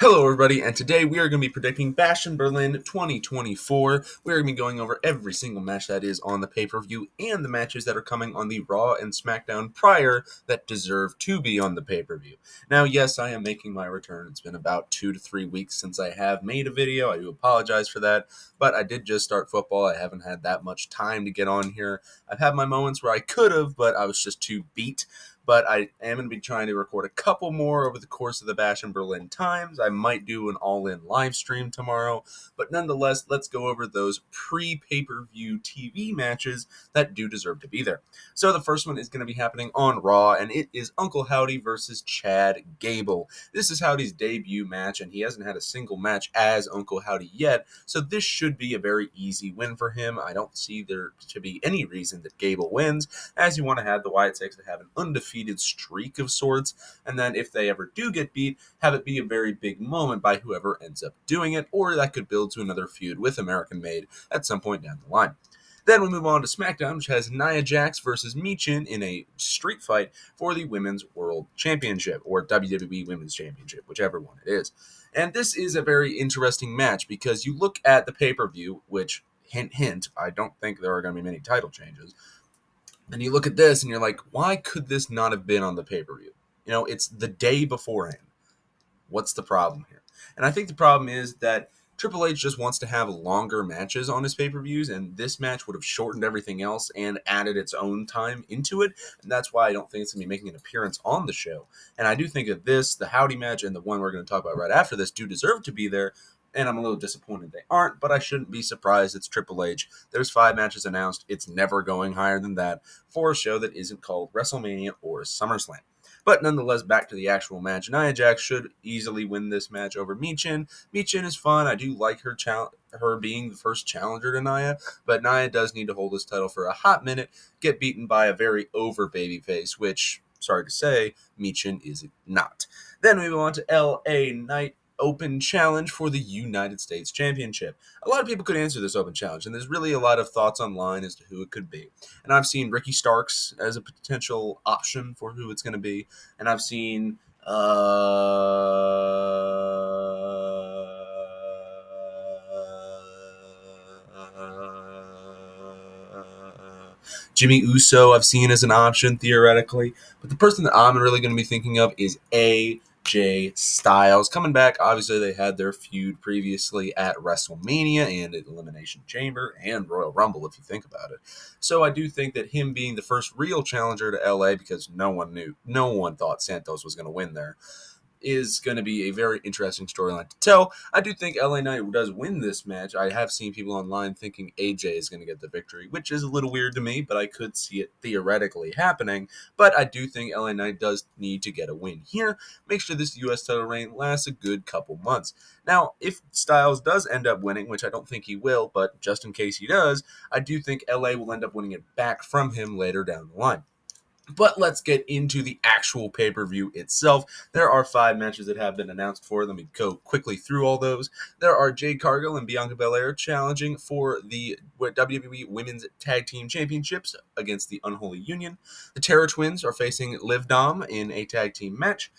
Hello everybody, and today we are going to be predicting Bash in Berlin 2024. We are going to be going over every single match that is on the pay-per-view and the matches that are coming on the Raw and SmackDown prior that deserve to be on the pay-per-view. Now, yes, I am making my return. It's been about 2 to 3 weeks since I have made a video. I do apologize for that, but I did just start football. I haven't had that much time to get on here. I've had my moments where I could have, but I was just too beat. But I am going to be trying to record a couple more over the course of the Bash in Berlin times. I might do an all-in live stream tomorrow. But nonetheless, let's go over those pre-pay-per-view TV matches that do deserve to be there. So the first one is going to be happening on Raw, and it is Uncle Howdy versus Chad Gable. This is Howdy's debut match, and he hasn't had a single match as Uncle Howdy yet, so this should be a very easy win for him. I don't see there to be any reason that Gable wins, as you want to have the Wyatt Six to have an undefeated streak of sorts, and then if they ever do get beat, have it be a very big moment by whoever ends up doing it, or that could build to another feud with American Made at some point down the line. Then we move on to SmackDown, which has Nia Jax versus Michin in a street fight for the Women's World Championship, or WWE Women's Championship, whichever one it is. And this is a very interesting match because you look at the pay-per-view, which, hint, hint, I don't think there are going to be many title changes. And you look at this and you're like, why could this not have been on the pay-per-view? You know, it's the day beforehand. What's the problem here? And I think the problem is that Triple H just wants to have longer matches on his pay-per-views, and this match would have shortened everything else and added its own time into it, and that's why I don't think it's going to be making an appearance on the show. And I do think that this, the Howdy match, and the one we're going to talk about right after this do deserve to be there, and I'm a little disappointed they aren't, but I shouldn't be surprised. It's Triple H. There's 5 matches announced. It's never going higher than that for a show that isn't called WrestleMania or SummerSlam. But nonetheless, back to the actual match. Nia Jax should easily win this match over Michin. Michin is fun. I do like her being the first challenger to Nia, but Nia does need to hold this title for a hot minute, get beaten by a very over babyface, which, sorry to say, Michin is not. Then we move on to LA Knight Open Challenge for the United States Championship. A lot of people could answer this open challenge, and there's really a lot of thoughts online as to who it could be. And I've seen Ricky Starks as a potential option for who it's going to be, and I've seen Jimmy Uso I've seen as an option, theoretically. But the person that I'm really going to be thinking of is AJ Styles. Coming back, obviously they had their feud previously at WrestleMania and at Elimination Chamber and Royal Rumble, if you think about it. So I do think that him being the first real challenger to LA, because no one thought Santos was going to win there, is going to be a very interesting storyline to tell. I do think LA Knight does win this match. I have seen people online thinking AJ is going to get the victory, which is a little weird to me, but I could see it theoretically happening. But I do think LA Knight does need to get a win here. Make sure this U.S. title reign lasts a good couple months. Now, if Styles does end up winning, which I don't think he will, but just in case he does, I do think LA will end up winning it back from him later down the line. But let's get into the actual pay-per-view itself. There are 5 matches that have been announced for. Let me go quickly through all those. There are Jade, Cargill, and Bianca Belair challenging for the WWE Women's Tag Team Championships against the Unholy Union. The Terror Twins are facing LIvDom in a tag team match.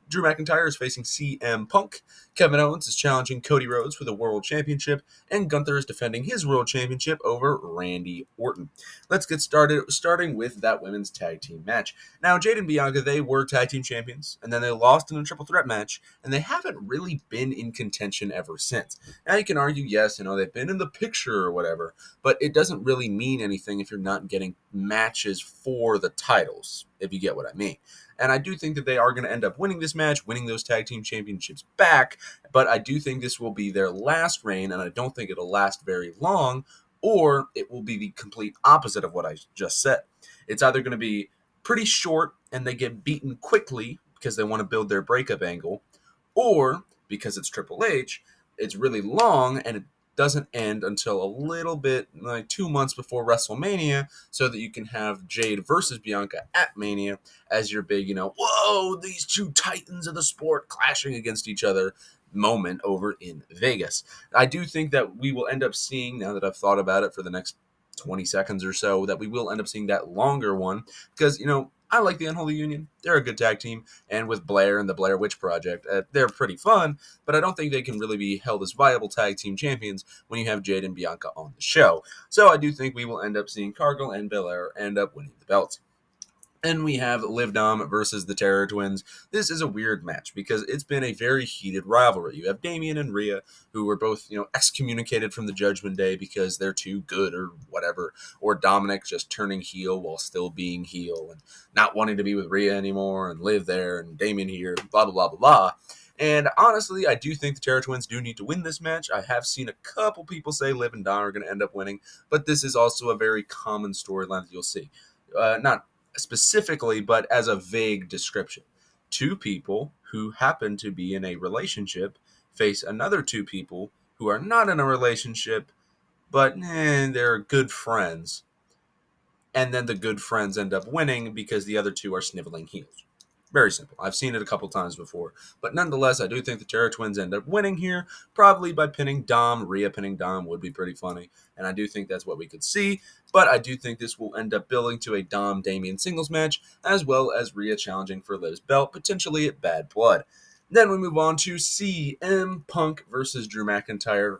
Drew McIntyre is facing CM Punk. Kevin Owens is challenging Cody Rhodes for the World Championship, and Gunther is defending his World Championship over Randy Orton. Let's get started, starting with that women's tag team match. Now, Jade and Bianca, they were tag team champions, and then they lost in a triple threat match, and they haven't really been in contention ever since. Now, you can argue, yes, they've been in the picture or whatever, but it doesn't really mean anything if you're not getting matches for the titles, if you get what I mean. And I do think that they are going to end up winning this match, winning those tag team championships back, but I do think this will be their last reign, and I don't think it'll last very long, or it will be the complete opposite of what I just said. It's either going to be pretty short and they get beaten quickly because they want to build their breakup angle, or because it's Triple H, it's really long and it doesn't end until a little bit, like 2 months before WrestleMania, so that you can have Jade versus Bianca at Mania as your big, whoa, these two titans of the sport clashing against each other moment over in Vegas. I do think that we will end up seeing, now that I've thought about it for the next 20 seconds or so, that we will end up seeing that longer one because, I like the Unholy Union. They're a good tag team, and with Belair and the Blair Witch Project, they're pretty fun, but I don't think they can really be held as viable tag team champions when you have Jade and Bianca on the show. So I do think we will end up seeing Cargill and Belair end up winning the belts. Then we have LIvDom versus the Terror Twins. This is a weird match because it's been a very heated rivalry. You have Damian and Rhea, who were both, excommunicated from the Judgment Day because they're too good or whatever. Or Dominic just turning heel while still being heel and not wanting to be with Rhea anymore and live there, and Damian here, blah, blah, blah, blah, blah. And honestly, I do think the Terror Twins do need to win this match. I have seen a couple people say Liv and Dom are going to end up winning, but this is also a very common storyline that you'll see. Not specifically, but as a vague description. Two people who happen to be in a relationship face another two people who are not in a relationship, but they're good friends. And then the good friends end up winning because the other two are sniveling heels. Very simple. I've seen it a couple times before. But nonetheless, I do think the Terror Twins end up winning here, probably by pinning Dom. Rhea pinning Dom would be pretty funny. And I do think that's what we could see. But I do think this will end up building to a Dom-Damian singles match, as well as Rhea challenging for Liv's belt, potentially at Bad Blood. Then we move on to CM Punk versus Drew McIntyre.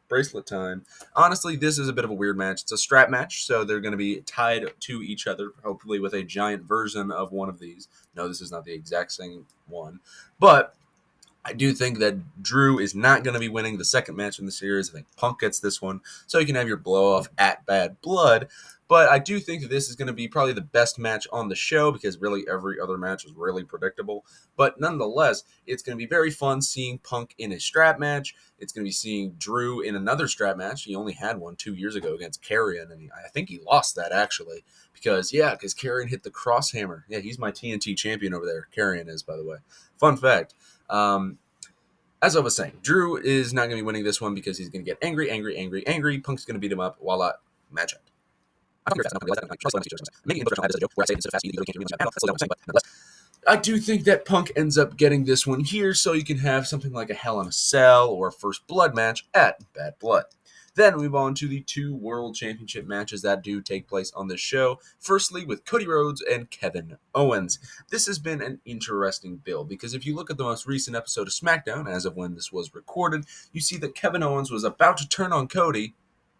Bracelet time. Honestly, this is a bit of a weird match. It's a strap match, so they're going to be tied to each other, hopefully with a giant version of one of these. No, this is not the exact same one. But I do think that Drew is not going to be winning the second match in the series. I think Punk gets this one, so you can have your blow-off at Bad Blood. But I do think that this is going to be probably the best match on the show because really every other match is really predictable. But nonetheless, it's going to be very fun seeing Punk in a strap match. It's going to be seeing Drew in another strap match. He only had one 2 years ago against Carrion, and I think he lost that actually because Carrion hit the crosshammer. Yeah, he's my TNT champion over there. Carrion is, by the way. Fun fact. As I was saying, Drew is not going to be winning this one because he's going to get angry. Punk's going to beat him up. Voila, match end. I do think that Punk ends up getting this one here, so you can have something like a Hell in a Cell or a First Blood match at Bad Blood. Then we move on to the two World Championship matches that do take place on this show. Firstly, with Cody Rhodes and Kevin Owens. This has been an interesting build because if you look at the most recent episode of SmackDown, as of when this was recorded, you see that Kevin Owens was about to turn on Cody,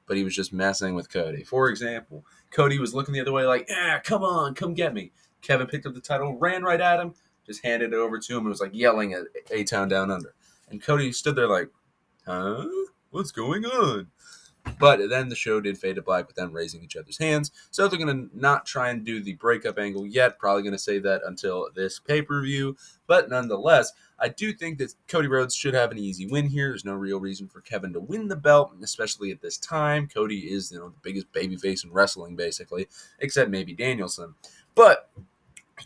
but he was just messing with Cody. For example, Cody was looking the other way like, come on, come get me. Kevin picked up the title, ran right at him, just handed it over to him, and was like yelling at A-Town Down Under. And Cody stood there like, huh? What's going on? But then the show did fade to black with them raising each other's hands. So they're going to not try and do the breakup angle yet. Probably going to save that until this pay-per-view. But nonetheless, I do think that Cody Rhodes should have an easy win here. There's no real reason for Kevin to win the belt, especially at this time. Cody is, the biggest babyface in wrestling, basically, except maybe Danielson. But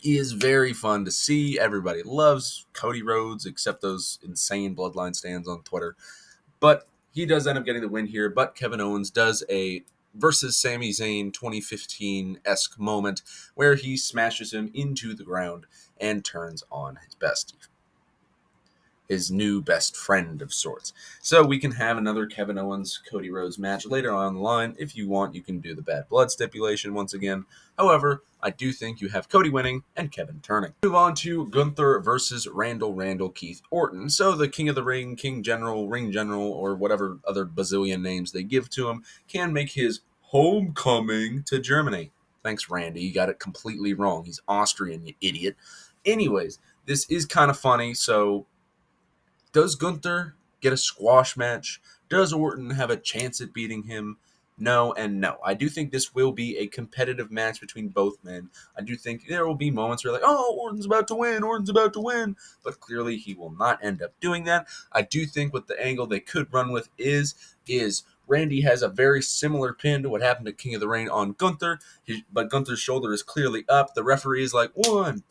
he is very fun to see. Everybody loves Cody Rhodes, except those insane Bloodline stands on Twitter. But he does end up getting the win here, but Kevin Owens does a versus Sami Zayn 2015-esque moment where he smashes him into the ground and turns on his bestie. His new best friend of sorts. So we can have another Kevin Owens-Cody Rhodes match later on the line. If you want, you can do the Bad Blood stipulation once again. However, I do think you have Cody winning and Kevin turning. Move on to Gunther versus Randall Keith Orton. So the King of the Ring, King General, Ring General, or whatever other bazillion names they give to him, can make his homecoming to Germany. Thanks, Randy. You got it completely wrong. He's Austrian, you idiot. Anyways, this is kind of funny, so does Gunther get a squash match? Does Orton have a chance at beating him? No and no. I do think this will be a competitive match between both men. I do think there will be moments where Orton's about to win. But clearly he will not end up doing that. I do think what the angle they could run with is Randy has a very similar pin to what happened to King of the Ring on Gunther, but Gunther's shoulder is clearly up. The referee is like, 1,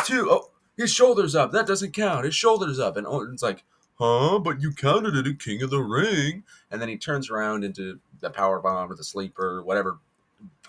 2, oh, his shoulder's up. That doesn't count. His shoulder's up. And Orton's like, huh? But you counted it at King of the Ring. And then he turns around into the powerbomb or the sleeper or whatever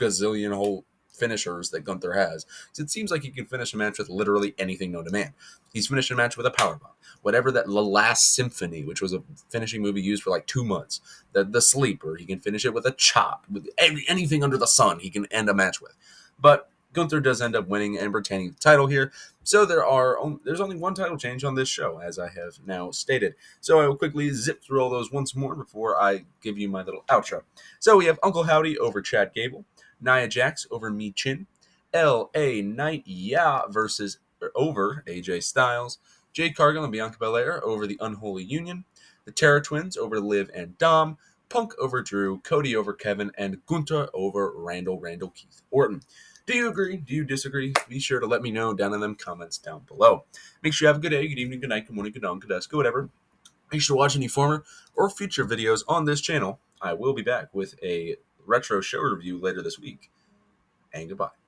gazillion whole finishers that Gunther has. So it seems like he can finish a match with literally anything known to man. He's finished a match with a powerbomb. Whatever that The Last Symphony, which was a finishing movie used for like 2 months. The sleeper, he can finish it with a chop. With anything under the sun, he can end a match with. But Gunther does end up winning and retaining the title here. So there's only one title change on this show, as I have now stated. So I will quickly zip through all those once more before I give you my little outro. So we have Uncle Howdy over Chad Gable, Nia Jax over Mi Chin, L.A. Knight over AJ Styles, Jade Cargill and Bianca Belair over the Unholy Union, the Terror Twins over Liv and Dom, Punk over Drew, Cody over Kevin, and Gunther over Randall Keith Orton. Do you agree? Do you disagree? Be sure to let me know down in them comments down below. Make sure you have a good day, good evening, good night, good morning, good dawn, good dusk, whatever. Make sure to watch any former or future videos on this channel. I will be back with a retro show review later this week. And goodbye.